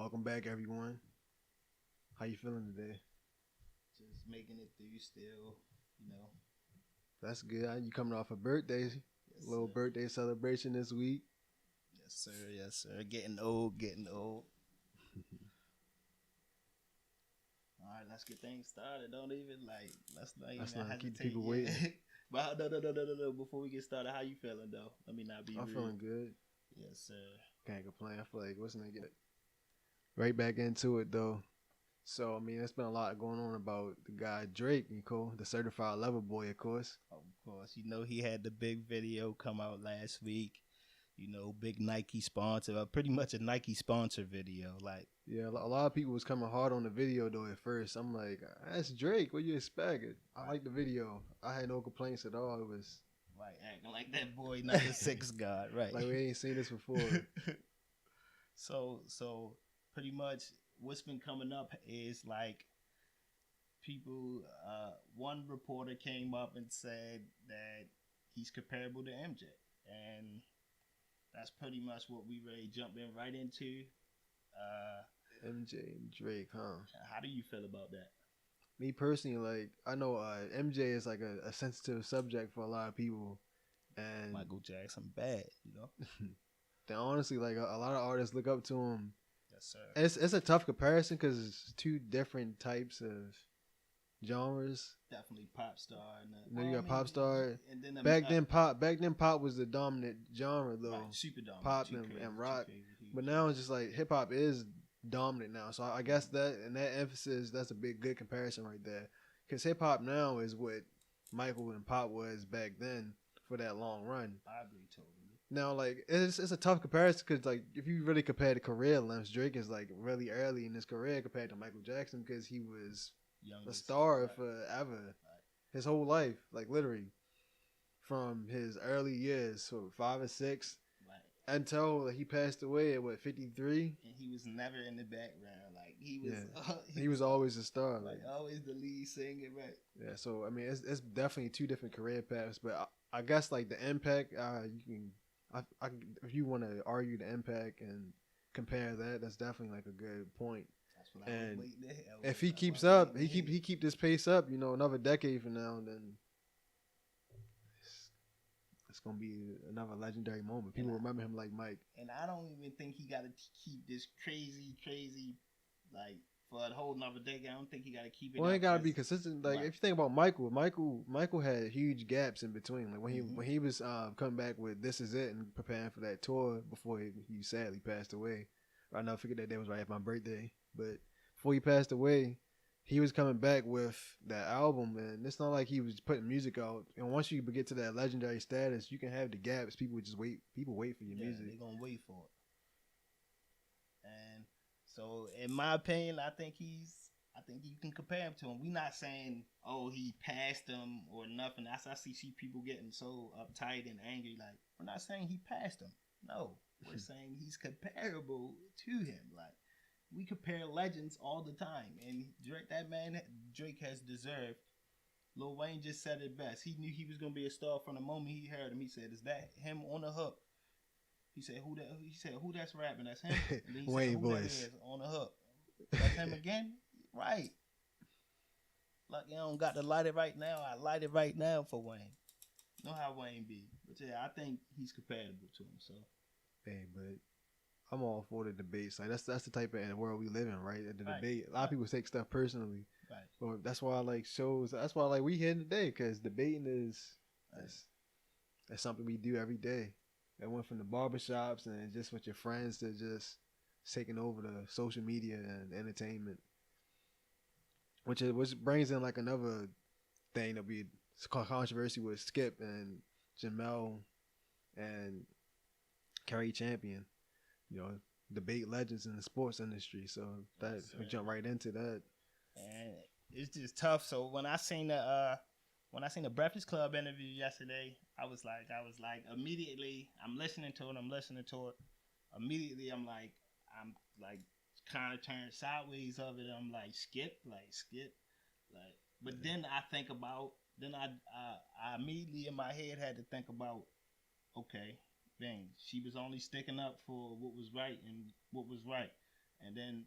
Welcome back, everyone. How you feeling today? Just making it through still, you know. That's good. You coming off a birthday, Yes, little sir. birthday celebration this week. Yes, sir. Yes, sir. Getting old, getting old. All right, let's get things started. Let's not even not keep hesitate. people waiting. But no. Before we get started, how you feeling though? Let me not be I'm rude. feeling good. Yes, sir. Can't complain. I feel like what's gonna get right back into it though. So I mean, there's been a lot going on about the guy Drake, the certified lover boy, of course. Of course, you know he had the big video come out last week. You know, big Nike sponsor, pretty much a Nike sponsor video. Like, yeah, a lot of people was coming hard on the video though at first. I'm like, that's Drake. What you expect? I like the video. I had no complaints at all. It was right, acting like that boy, not the six god, right? Like we ain't seen this before. So pretty much what's been coming up is like people. One reporter came up and said that he's comparable to MJ, and that's pretty much what we ready jumping right into. MJ and Drake, huh? How do you feel about that? Me personally, like I know MJ is like a sensitive subject for a lot of people, and Michael Jackson, bad, you know. Then honestly, like a lot of artists look up to him. Yes, sir. It's a tough comparison because it's two different types of genres. Definitely pop star. And you got pop star. And then back then pop was the dominant genre though. Right, super dominant. Pop and rock. But now it's just like hip hop is dominant now. So I guess that emphasis, that's a good comparison right there. Because hip hop now is what Michael and pop was back then for that long run. I agree totally. Now, like it's a tough comparison because like if you really compare the career lengths, Drake is like really early in his career compared to Michael Jackson because he was a star forever, his whole life, like literally from his early years, so 5 or 6, until he passed away at 53. And he was never in the background, like he was. Yeah. He was always a star, like always the lead singer, right? Yeah, so I mean it's definitely two different career paths, but I guess like the impact, you can. If you want to argue the impact and compare that, that's definitely like a good point. That's what I was waiting to hear. If he keeps up, he keep this pace up, another decade from now, then it's gonna be another legendary moment. People remember him like Mike. And I don't even think he got to keep this crazy like for a whole nother decade. I don't think he got to keep it. Well, he got to be consistent. Like if you think about Michael had huge gaps in between. Like when he was coming back with "This Is It" and preparing for that tour before he sadly passed away. I never forget that day was right after my birthday. But before he passed away, he was coming back with that album, and it's not like he was putting music out. And once you get to that legendary status, you can have the gaps. People just wait. People wait for your music. They're gonna wait for it. And so, in my opinion, I think you can compare him to him. We're not saying, oh, he passed him or nothing. I see people getting so uptight and angry. Like, we're not saying he passed him. No, we're saying he's comparable to him. Like, we compare legends all the time, and Drake has deserved. Lil Wayne just said it best. He knew he was gonna be a star from the moment he heard him. He said, "Is that him on the hook?" He said, "Who that?" He said, "Who that's rapping? That's him." And then he Wayne said, "Who voice that is on the hook? That's him again." Right. Like I don't got to light it right now. I light it right now for Wayne. You know how Wayne be, but yeah, I think he's compatible to him. So, hey, but I'm all for the debates. Like that's the type of world we live in, right? The debate. A lot of people take stuff personally. Right. Well, that's why I like shows. That's why I like we here today because debating is that's something we do every day. That went from the barbershops and just with your friends to just taking over the social media and entertainment, which brings in like another thing that we controversy with Skip and Jamel and Kerry Champion. Debate legends in the sports industry. So we jump right into that. And it's just tough. So when I seen the Breakfast Club interview yesterday, I was like immediately I'm listening to it. Immediately I'm like kind of turned sideways of it. I'm like skip. But then I think about I immediately in my head had to think about, okay, dang, she was only sticking up for what was right and what was right. and then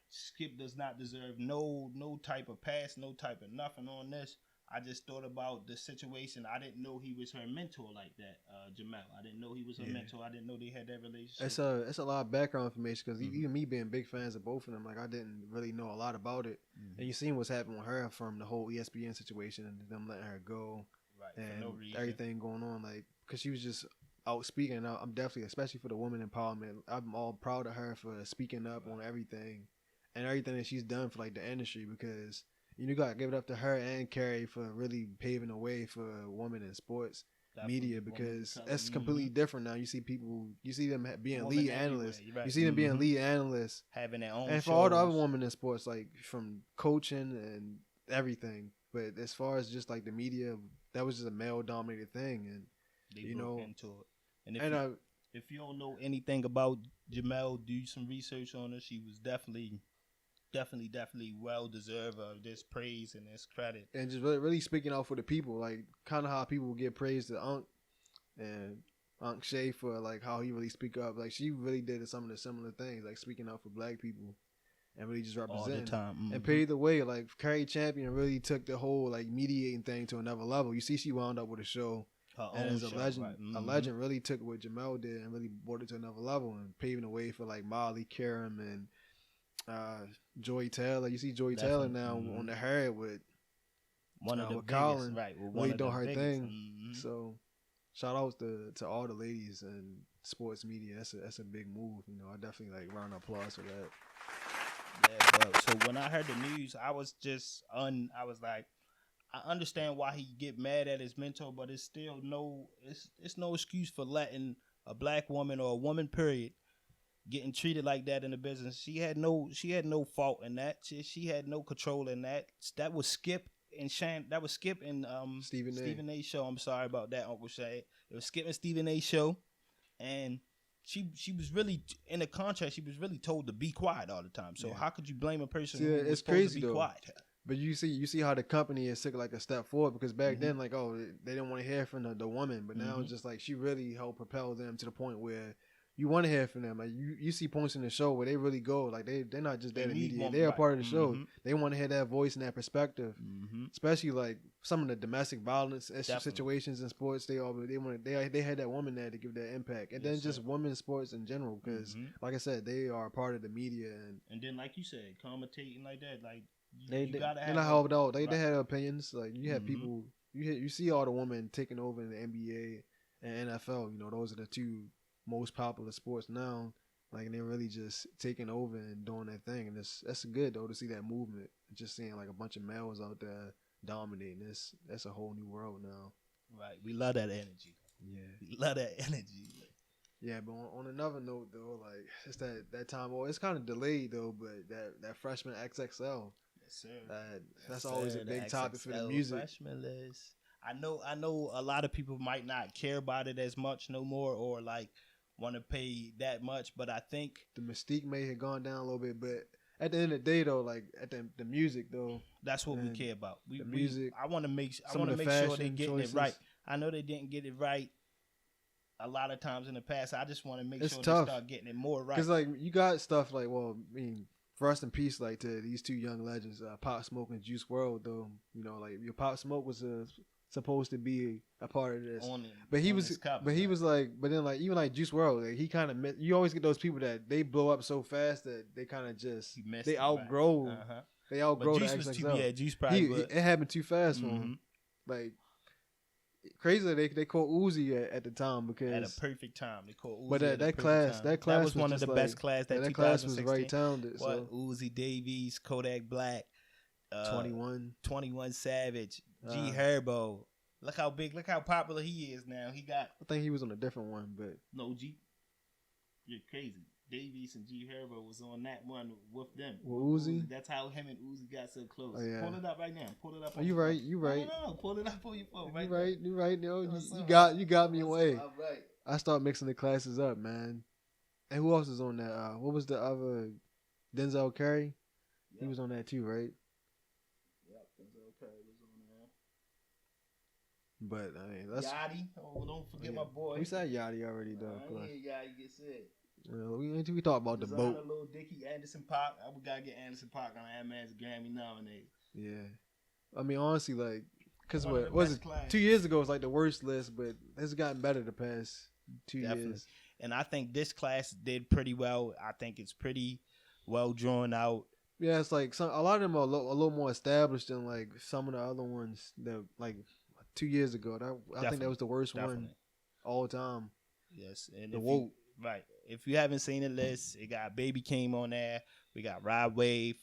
Skip does not deserve no type of pass, no type of nothing on this. I just thought about the situation. I didn't know he was her mentor like that, Jamel. I didn't know he was her mentor. I didn't know they had that relationship. It's a lot of background information because even me being big fans of both of them, like I didn't really know a lot about it. And you seen what's happened with her from the whole ESPN situation and them letting her go, right? And for no reason. Everything going on, like because she was just out speaking. And I'm definitely, especially for the women empowerment, I'm all proud of her for speaking up on everything and everything that she's done for like the industry because. You got to give it up to her and Carrie for really paving the way for women in sports media because that's completely different now. You see them being lead analysts. Right. You see them being lead analysts. Having their own and for shows. all the other women in sports, like from coaching and everything. But as far as just like the media, that was just a male-dominated thing. And, they broke into it. And if you don't know anything about Jamel, do some research on her. She was definitely well deserved of this praise and this credit. And just really speaking out for the people, like kind of how people give praise to Unc and Unc Shay for like how he really speak up. Like she really did some of the similar things, like speaking out for black people and really just representing. All the time. And paved the way. Like Carrie Champion really took the whole like mediating thing to another level. You see she wound up with a show. And as a legend, a legend really took what Jamel did and really brought it to another level and paving the way for like Molly, Karam, and Joy Taylor. You see Joy Taylor now on the Herd with one of the biggest, Colin, right? Really doing her thing. So shout out to all the ladies and sports media. That's a big move. You know, I definitely like round of applause for that. Yeah, bro. So when I heard the news, I was just I was like, I understand why he get mad at his mentor, but it's still it's no excuse for letting a black woman or a woman period getting treated like that in the business. She had no fault in that. She had no control in that. That was Skip and Shane. That was Skip and Stephen A. show. I'm sorry about that, Uncle Shay. It was Skip and Stephen A. show, and she was really in the contract. She was really told to be quiet all the time. So how could you blame a person who was supposed to be quiet? But you see how the company has took like a step forward because back then like they didn't want to hear from the woman, but now it's just like she really helped propel them to the point where you want to hear from them. Like you see points in the show where they really go. Like they're not just there to mediate. They're a part of the show. They want to hear that voice and that perspective. Especially like some of the domestic violence situations in sports. They had that woman there to give that impact. And then just women's sports in general. Because like I said, they are a part of the media. And then like you said, commentating like that, like you gotta have. And I hope though they had opinions. Like you have people. You see all the women taking over in the NBA and NFL. You know those are the two most popular sports now, like, and they're really just taking over and doing their thing, and that's good though to see that movement. Just seeing like a bunch of males out there dominating that's a whole new world now. Right, we love that energy. Yeah, we love that energy. Yeah, but on another note though, like it's that time. Well, it's kind of delayed though, but that freshman XXL. Yes, sir. That's always a big topic for the music. Freshman list. I know a lot of people might not care about it as much no more, or like want to pay that much, but I think the mystique may have gone down a little bit, but at the end of the day though, like at the music though, that's what we care about. The music. I want to make sure they're getting it right. I know they didn't get it right a lot of times in the past. I just want to make sure they start getting it more right. Because like you got stuff like, well, I mean, rest in peace, like to these two young legends, Pop Smoke and Juice WRLD. Though you know, like your Pop Smoke was supposed to be a part of this, but he was like, but then like even like Juice WRLD, like he kind of you always get those people that they blow up so fast that they kind of just they outgrow they outgrow the XXL. Juice probably it happened too fast for him. Like crazy, they called Uzi at the time because at a perfect time they called Uzi. But that class was one of the best class. That class was very talented. What so. Uzi Davies, Kodak Black, 21 Savage, G Herbo. Look how popular he is now. I think he was on a different one, but no G. You're crazy. Davies and G Herbo was on that one with them. With Uzi? That's how him and Uzi got so close. Oh, yeah. Pull it up right now. Pull it up. You right. You right. No, pull it up on your phone. Right. You right. No, you got me away. All right. I start mixing the classes up, man. And who else is on that? What was the other? Denzel Curry. Yep. He was on that too, right? Yep, Denzel Curry was on there. But I mean, that's Yachty. Oh, don't forget my boy. We said Yachty already, though. Yachty gets it. We talk about the Designer, boat. Lil Dicky, Anderson .Paak. We gotta get Anderson .Paak on that man's Grammy nominated. Yeah, I mean honestly, like, cause One of the what was best it? classes. 2 years ago was like the worst list, but it's gotten better the past 2 years. And I think this class did pretty well. I think it's pretty well drawn out. Yeah, it's like a lot of them are a little more established than like some of the other ones that like 2 years ago. I think that was the worst one all time. Yes, and the Woke. Right. If you haven't seen the list, it got Baby Keem on there. We got Rod Wave.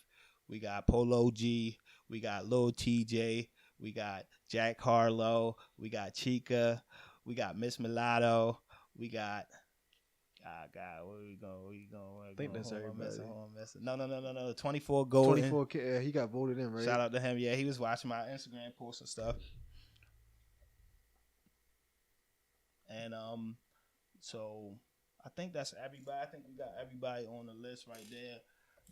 We got Polo G. We got Lil TJ. We got Jack Harlow. We got Chica. We got Miss Mulatto. We got God, where we going? I think that's everybody. No. 24 Golden. 24K, yeah, he got voted in, right? Shout out to him. Yeah, he was watching my Instagram posts and stuff. And so I think that's everybody. I think we got everybody on the list right there.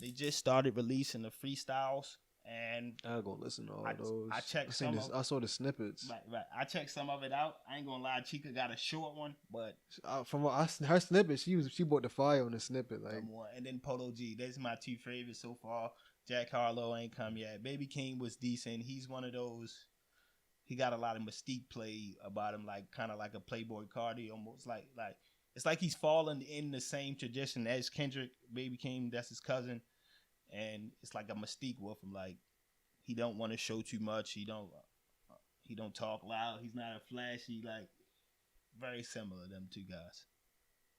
They just started releasing the freestyles, and I go listen to all those. I checked I saw the snippets. Right. I checked some of it out. I ain't gonna lie, Chica got a short one, but from her snippet, she brought the fire on the snippet, like. And then Polo G. That's my two favorites so far. Jack Harlow ain't come yet. Baby King was decent. He's one of those. He got a lot of mystique play about him, like kind of like a Playboy Cardi, almost like it's like he's fallen in the same tradition as Kendrick. Baby King, that's his cousin, and it's like a mystique with him. Like he don't want to show too much. He don't talk loud. He's not a flashy. Like very similar them two guys.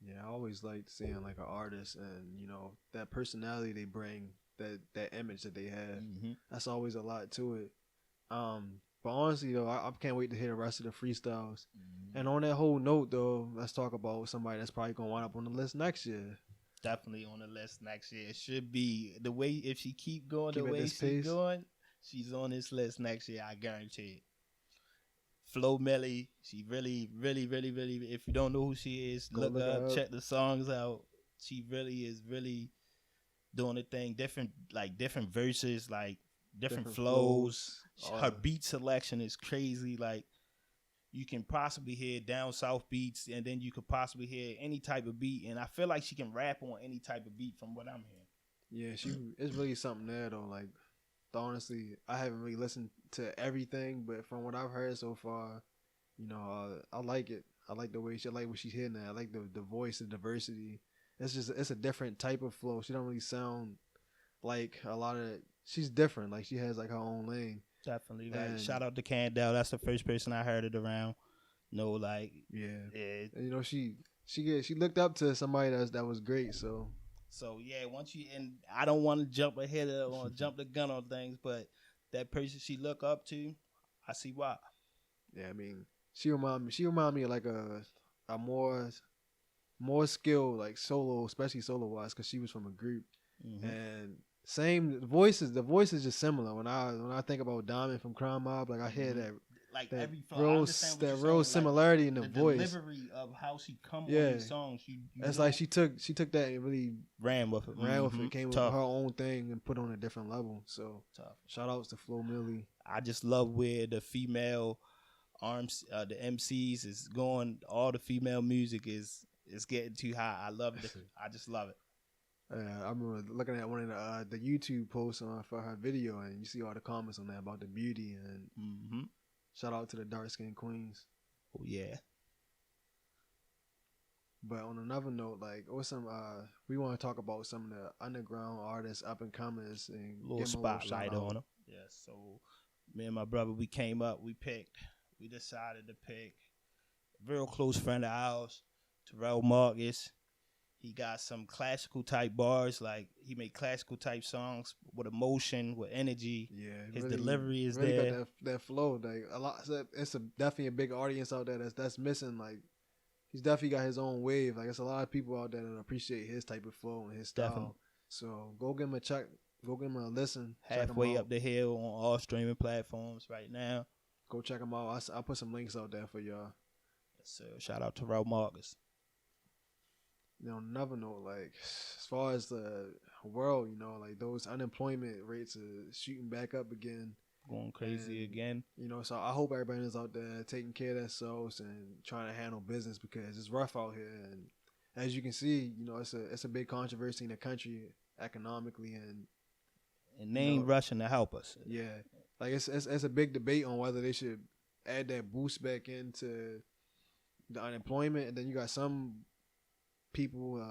Yeah, I always liked seeing like an artist and that personality they bring, that image that they have. Mm-hmm. That's always a lot to it. But honestly, though, I can't wait to hear the rest of the freestyles. Mm-hmm. And on that whole note, though, let's talk about somebody that's probably going to wind up on the list next year. Definitely on the list next year. It should be the way, if she keep going the way she's going, she's on this list next year, I guarantee it. Flo Milli, she really, really, really, really, if you don't know who she is, look her up, check the songs out. She really is really doing a thing, different verses, like different flows. Her beat selection is crazy. Like you can possibly hear down south beats, and then you could possibly hear any type of beat. And I feel like she can rap on any type of beat from what I'm hearing. Yeah, it's really something there though. Like honestly, I haven't really listened to everything, but from what I've heard so far, I like it. I like the way I like what she's hitting at. I like the voice, the diversity. It's a different type of flow. She don't really sound like a lot of. She's different. Like she has like her own lane. Definitely. Right. Shout out to Candell. That's the first person I heard it around. Yeah. She looked up to somebody that was great. So yeah, and I don't want to jump ahead or jump the gun on things, but that person she look up to, I see why. Yeah, I mean, she remind me of like a more skilled like solo, especially solo wise, because she was from a group. Mm-hmm. And same voices. The voice is just similar. When I think about Diamond from Crime Mob, like I hear that like that every real similarity in the voice. Delivery of how she come on these songs. It's like she took that and really ran with it. Came with her own thing and put on a different level. So shout outs to Flo Milli. I just love where the female arms, the MCs is going. All the female music is getting too high. I love it. I just love it. I remember looking at one of the YouTube posts for her video, and you see all the comments on that about the beauty, and shout out to the dark skinned queens. Oh yeah. But on another note, like, we want to talk about some of the underground artists, up and comers, and little spotlight on them. Yeah. So me and my brother, we decided to pick a real close friend of ours, Tyrell Marcus. He got some classical type bars, like he made classical type songs with emotion, with energy. Yeah, his delivery is really there. Got that flow, like a lot. It's definitely a big audience out there that's missing. Like he's definitely got his own wave. Like it's a lot of people out there that appreciate his type of flow and his style. Definitely. So go give him a check. Go give him a listen. Halfway up the hill on all streaming platforms right now. Go check him out. I'll put some links out there for y'all. Yes, sir. Shout out to Tyrell Marcus. Another note, like as far as the world, like those unemployment rates are shooting back up again, going crazy again. So I hope everybody is out there taking care of themselves and trying to handle business because it's rough out here, and as you can see, it's a big controversy in the country economically, and they ain't rushing to help us. Yeah, like it's a big debate on whether they should add that boost back into the unemployment, and then you got some people,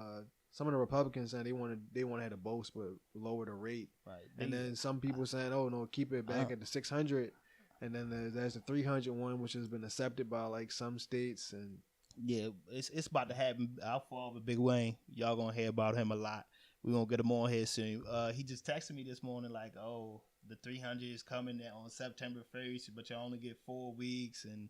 some of the Republicans saying they want to have the boost but lower the rate, right? And then some people saying, oh no, keep it back at the 600, and then there's the 300 one, which has been accepted by like some states, and yeah, it's about to happen. Our father, Big Wayne, y'all gonna hear about him a lot. We're gonna get him on here soon. He just texted me this morning like, oh, the 300 is coming on September 1st, but you only get 4 weeks and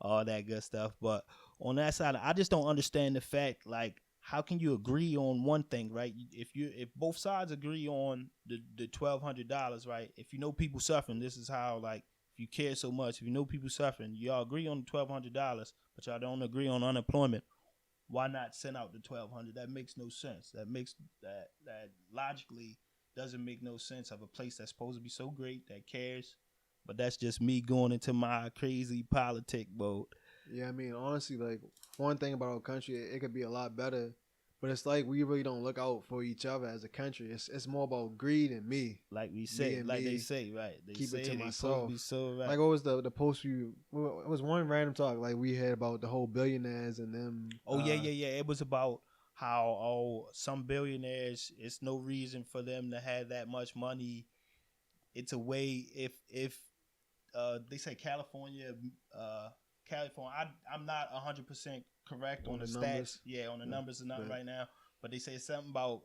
all that good stuff. But on that side, I just don't understand the fact, like, how can you agree on one thing, right? If both sides agree on the $1,200, right? If you know people suffering, this is how, like, if you care so much, if you know people suffering, y'all agree on the $1,200, but y'all don't agree on unemployment. Why not send out the $1,200? That makes no sense. That logically doesn't make no sense of a place that's supposed to be so great that cares. But that's just me going into my crazy politic mode. Yeah, I mean, honestly, like, one thing about our country, it could be a lot better, but it's like we really don't look out for each other as a country. It's more about greed and me. Like we say, like they say, right? They keep say it to myself. So right. Like, what was the post it was one random talk like we had about the whole billionaires and them. Oh yeah. It was about how some billionaires, it's no reason for them to have that much money. It's a way if they say California. I'm not 100% correct on the stats. Numbers. Yeah, on the numbers or nothing right now. But they say something about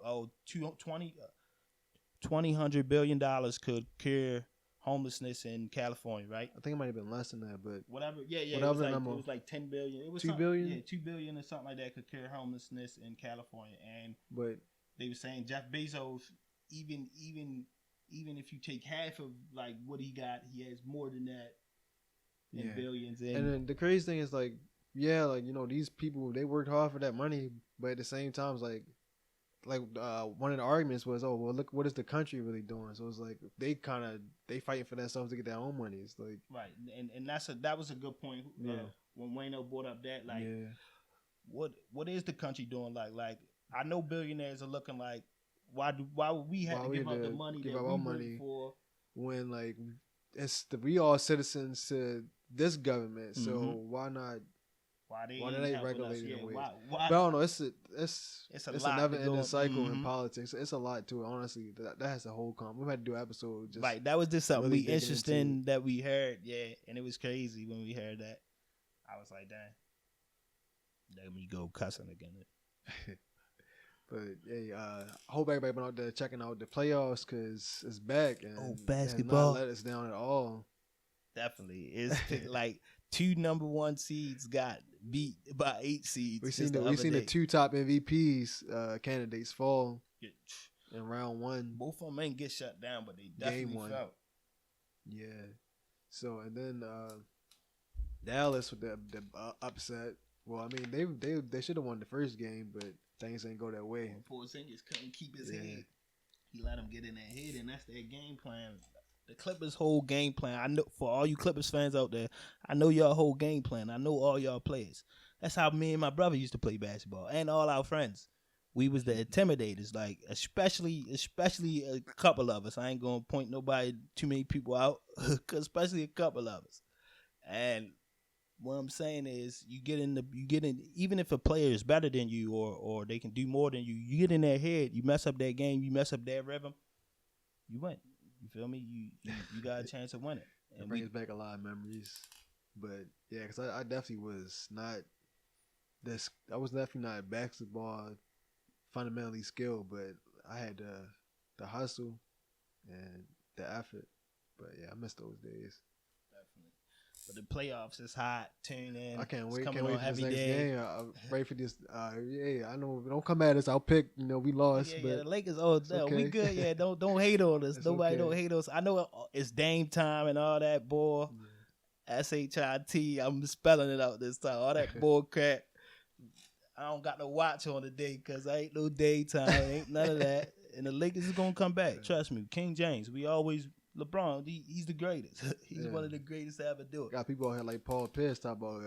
$200 billion could cure homelessness in California, right? I think it might have been less than that, but whatever. Yeah. Whatever it was like 10 billion. It was 2 billion. Yeah, 2 billion or something like that could cure homelessness in California. But they were saying Jeff Bezos, even if you take half of like what he got, he has more than that. In billions. And then the crazy thing is like these people, they worked hard for that money, but at the same time, it's like one of the arguments was, oh well, look, what is the country really doing? So it's like they fighting for themselves to get their own money. It's like right, and that was a good point. When Wayno brought up that, like, what is the country doing? Like I know billionaires are looking like, why would we have to give up the money that we work for when like we all citizens to this government, so why not? Why they regulating the way? But I don't know. It's a never ending cycle in politics. It's a lot to it. Honestly, that has a whole we had to do an episode. Just right. That was just something really interesting that we heard. Yeah, and it was crazy when we heard that. I was like, dang, let me go cussing again. But hey, I hope everybody been out there checking out the playoffs because it's back and basketball not let us down at all. Definitely, it's like 2 number 1 seeds got beat by 8 seeds. We seen the 2 top MVPs candidates fall in round 1. Both of them ain't get shut down, but they definitely fell. Yeah. So and then Dallas with the upset. Well, I mean they should have won the first game, but things ain't go that way. Porzingis couldn't keep his head. He let him get in that head, and that's their game plan. The Clippers' whole game plan. I know for all you Clippers fans out there, I know y'all whole game plan. I know all y'all players. That's how me and my brother used to play basketball, and all our friends. We was the intimidators, like especially a couple of us. I ain't gonna point too many people out, cause especially a couple of us. And what I'm saying is, you get in. Even if a player is better than you or they can do more than you get in their head. You mess up that game. You mess up their rhythm. You win. You feel me? You got a chance of winning. It brings back a lot of memories. But yeah, because I definitely was not this. I was definitely not basketball fundamentally skilled, but I had the hustle and the effort. But yeah, I miss those days. But the playoffs is hot. Tune in. I can't wait. Can't wait for this next game. I'm ready for this. Yeah, I know. Don't come at us. I'll pick. We lost. Yeah, but the Lakers. Oh, no, okay. We good. Yeah, don't hate on us. Nobody don't hate us. I know it's Dame time and all that bull. Yeah. SHIT. I'm spelling it out this time. All that bull crap. I don't got no watch on today because I ain't no daytime. Ain't none of that. And the Lakers is gonna come back. Trust me. King James. We always. LeBron, he's the greatest. He's one of the greatest to ever do it. Got people out here like Paul Pierce talk about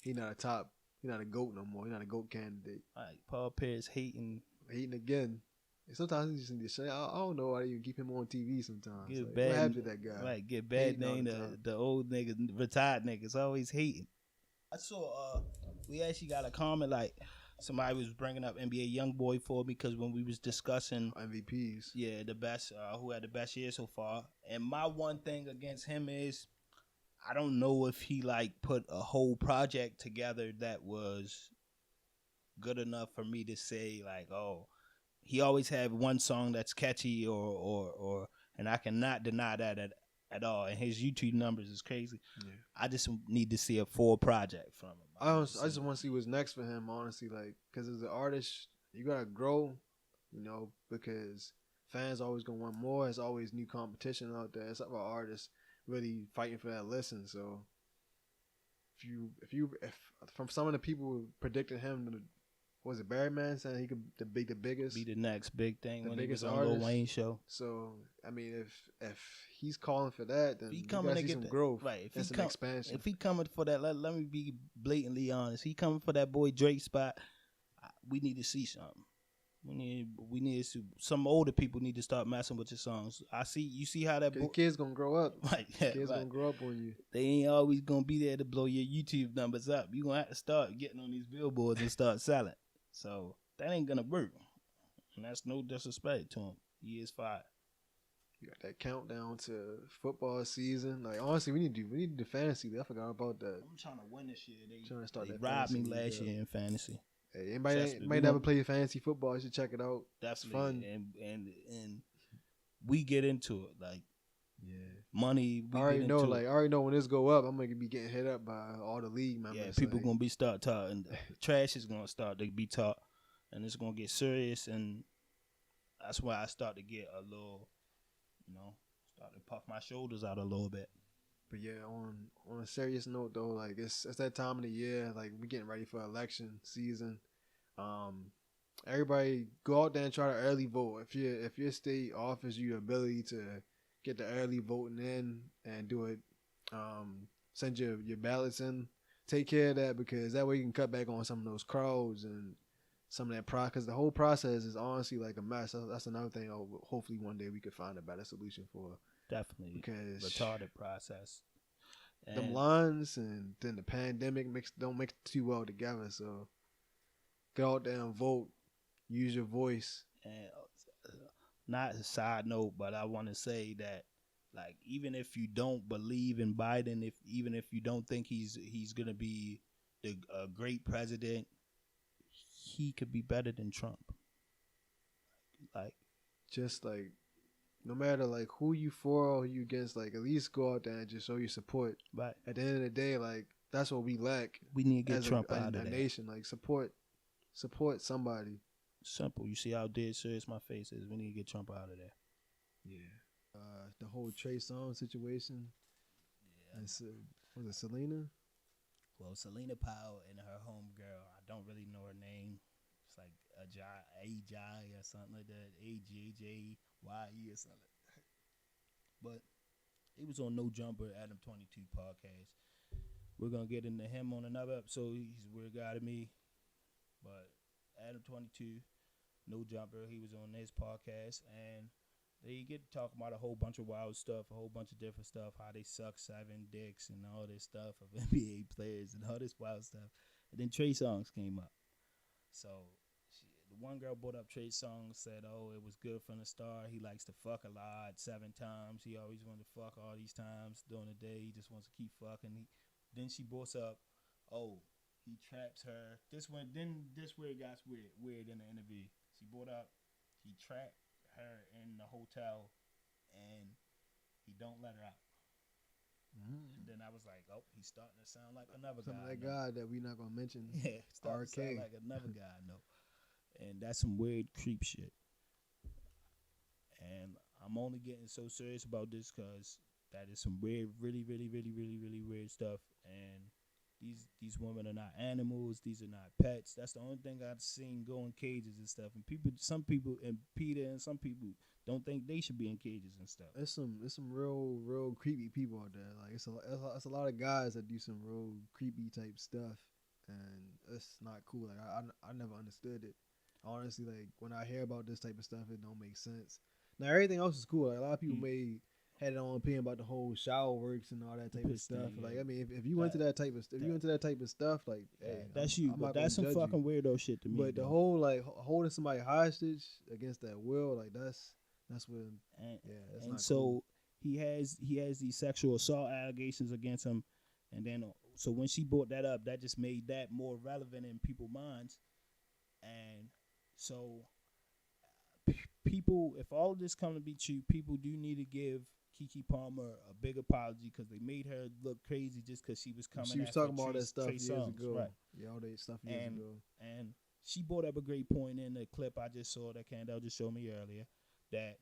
he not a top He's not a GOAT no more. He's not a GOAT candidate. Like Paul Pierce hating Again. And sometimes he just need to shut. I don't know why they even keep him on TV sometimes. get Like, bad, what happened to that guy? Like get bad name the old niggas, retired niggas always hating. I saw we actually got a comment like somebody was bringing up NBA YoungBoy for me because when we was discussing MVPs, yeah, the best who had the best year so far. And my one thing against him is I don't know if he like put a whole project together that was good enough for me to say like, oh, he always had one song that's catchy or and I cannot deny that at all. And his YouTube numbers is crazy. Yeah. I just need to see a full project from him. I just want to see what's next for him, honestly. Like, because as an artist, you gotta grow, because fans always gonna want more. There's always new competition out there. It's up for artists really fighting for that listen. So, if from some of the people predicting him, was it Barry Man saying he could be the biggest, be the next big thing the when biggest he was on artist. Lil Wayne show. So I mean, if he's calling for that, then If he you coming gotta to see get some growth, right? and some expansion. If he coming for that, let me be blatantly honest. He coming for that boy Drake spot. We need to see something. We need to. Some older people need to start messing with your songs. You see how that kids gonna grow up. Right, yeah, kids gonna grow up on you. They ain't always gonna be there to blow your YouTube numbers up. You gonna have to start getting on these billboards and start selling. So that ain't gonna work. And that's no disrespect to him. He is fire. You got that countdown to football season. Like honestly, we need to do fantasy. I forgot about that. I'm trying to win this year. They robbed me last year in fantasy. Hey, anybody never play fantasy football, you should check it out. That's fun. And we get into it. Like money. I already know when this go up, I'm gonna be getting hit up by all the league members. Yeah, people gonna be start talking. Trash is gonna start to be taught, and it's gonna get serious. And that's why I start to get a little, start to puff my shoulders out a little bit. But yeah, on a serious note though, like it's that time of the year, like we getting ready for election season. Everybody go out there and try to early vote. If your state offers you the ability to get the early voting in and do it, send your ballots in, take care of that, because that way you can cut back on some of those crowds and some of that because the whole process is honestly like a mess. That's another thing. Hopefully one day we could find a better solution for. Definitely, because retarded process. And them lines and then the pandemic don't mix too well together. So go out there and vote. Use your voice. And not a side note, but I want to say that, like, even if you don't believe in Biden, even if you don't think he's gonna be a great president, he could be better than Trump. Like, just like. No matter like who you for or who you against, like at least go out there and just show your support. Right. At the end of the day, like that's what we lack. We need to get Trump out of that nation. Like support somebody. Simple. You see how dead serious my face is. We need to get Trump out of there. Yeah. The whole Trey Songz situation. Yeah. Was it Selena? Well, Selena Powell and her homegirl. I don't really know her name. It's like Ajay or something like that. AJJYE or something. But he was on No Jumper, Adam 22 podcast. We're going to get into him on another episode. He's a weird guy to me. But Adam 22, No Jumper, he was on his podcast. And they get to talk about a whole bunch of wild stuff, a whole bunch of different stuff, how they suck 7 dicks and all this stuff of NBA players and all this wild stuff. And then Trey Songz came up. So the one girl brought up Trey Songz, said, oh, it was good from the start. He likes to fuck a lot, 7 times. He always wanted to fuck all these times during the day. He just wants to keep fucking. Then she brought up, oh, he traps her. This where it got weird in the interview. She brought up, he trapped her in the hotel, and he don't let her out. And then I was like, oh, he's starting to sound like another guy. That guy that we're not gonna mention. Yeah, starting to sound like another guy I know. And that's some weird creep shit. And I'm only getting so serious about this because that is some weird, really, really, really, really, really weird stuff. And these women are not animals. These are not pets. That's the only thing I've seen go in cages and stuff. And some people, and Peter and some people don't think they should be in cages and stuff. There's some real creepy people out there. Like it's a lot of guys that do some real creepy type stuff. and it's not cool. Like I never understood it. Honestly, like when I hear about this type of stuff, it don't make sense. Now everything else is cool. Like a lot of people had their own opinion about the whole shower works and all that type of stuff. Yeah. Like I mean, if you into that type of if you into that type of stuff, like hey, that's I'm but that's some fucking weirdo shit to me. But the whole like holding somebody hostage against that will, like that's when that's not so cool. he has these sexual assault allegations against him, and then so when she brought that up, that just made that more relevant in people's minds, and so people, if all of this come to be true, people do need to give Keke Palmer a big apology because they made her look crazy just because she was coming. She was talking about that stuff years ago. Right. Yeah, all that stuff years ago. And she brought up a great point in the clip I just saw that Candell just showed me earlier. That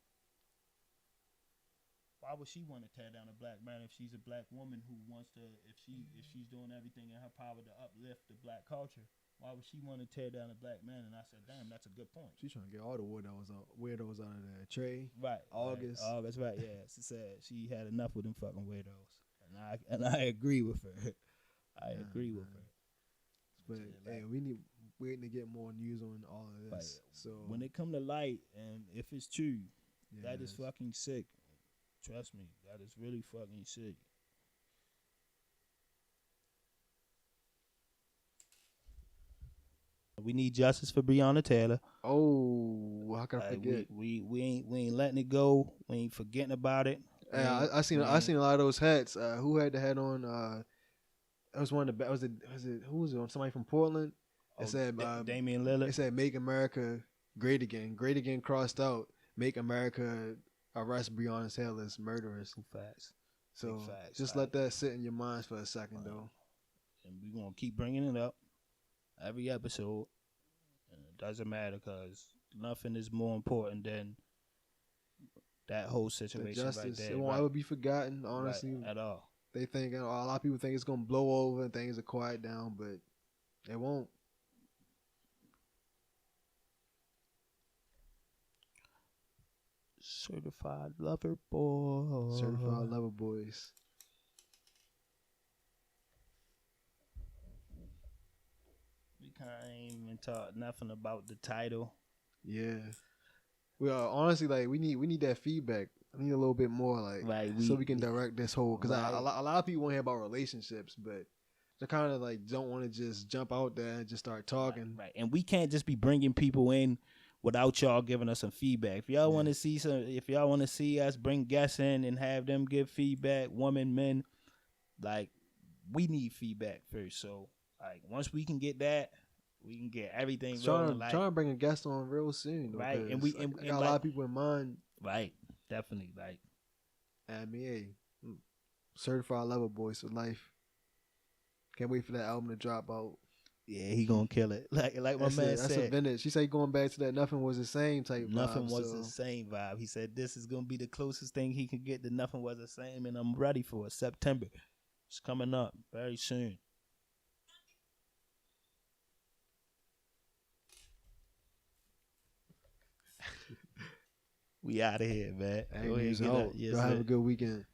why would she want to tear down a black man if she's a black woman who wants to? If she's doing everything in her power to uplift the black culture, why would she want to tear down a black man? And I said, damn, that's a good point. She's trying to get all the weirdos out of there. Trey, right? August, right? Yeah, she said she had enough with them fucking weirdos, and I agree with her. I agree with her. But hey, we need waiting to get more news on all of this. So when it come to light, and if it's true, that is fucking sick. Trust me, that is really fucking sick. We need justice for Breonna Taylor. Oh, how can I forget? We ain't letting it go. We ain't forgetting about it. Yeah, I seen a lot of those hats. Who had the hat on? It was one of the. Was it who was it on? Somebody from Portland. It said Damian Lillard. It said "Make America Great Again." Great again crossed out. Make America arrest Breonna Taylor's murderers. Facts. So just let that sit in your minds for a second, though. And we're gonna keep bringing it up every episode. And it doesn't matter because nothing is more important than that whole situation right there. It won't ever be forgotten, honestly. Right, at all. They think a lot of people think it's gonna blow over and things will quiet down, but it won't. Certified lover boy. Certified lover boys. We can't even talk nothing about the title. Yeah. Well, honestly, like we need that feedback. I need a little bit more, like, so we can direct this whole. Because a lot of people want to hear about relationships, but they kind of like don't want to just jump out there and just start talking. Right. And we can't just be bringing people in without y'all giving us some feedback. If y'all want to see if y'all want to see us bring guests in and have them give feedback, women, men, like we need feedback first. So like once we can get that, we can get everything rolling. Trying to bring a guest on real soon, though, right? And we and got a lot of people in mind, right? Definitely, like. I mean, hey, certified lover boys for life. Can't wait for that album to drop out. Yeah, he gonna kill it. Like my man said. That's a vintage. She said going back to that nothing was the same type vibe. Nothing was the same vibe. He said this is gonna be the closest thing he can get to nothing was the same, and I'm ready for it. September. It's coming up very soon. We out of here, man. Go have a good weekend.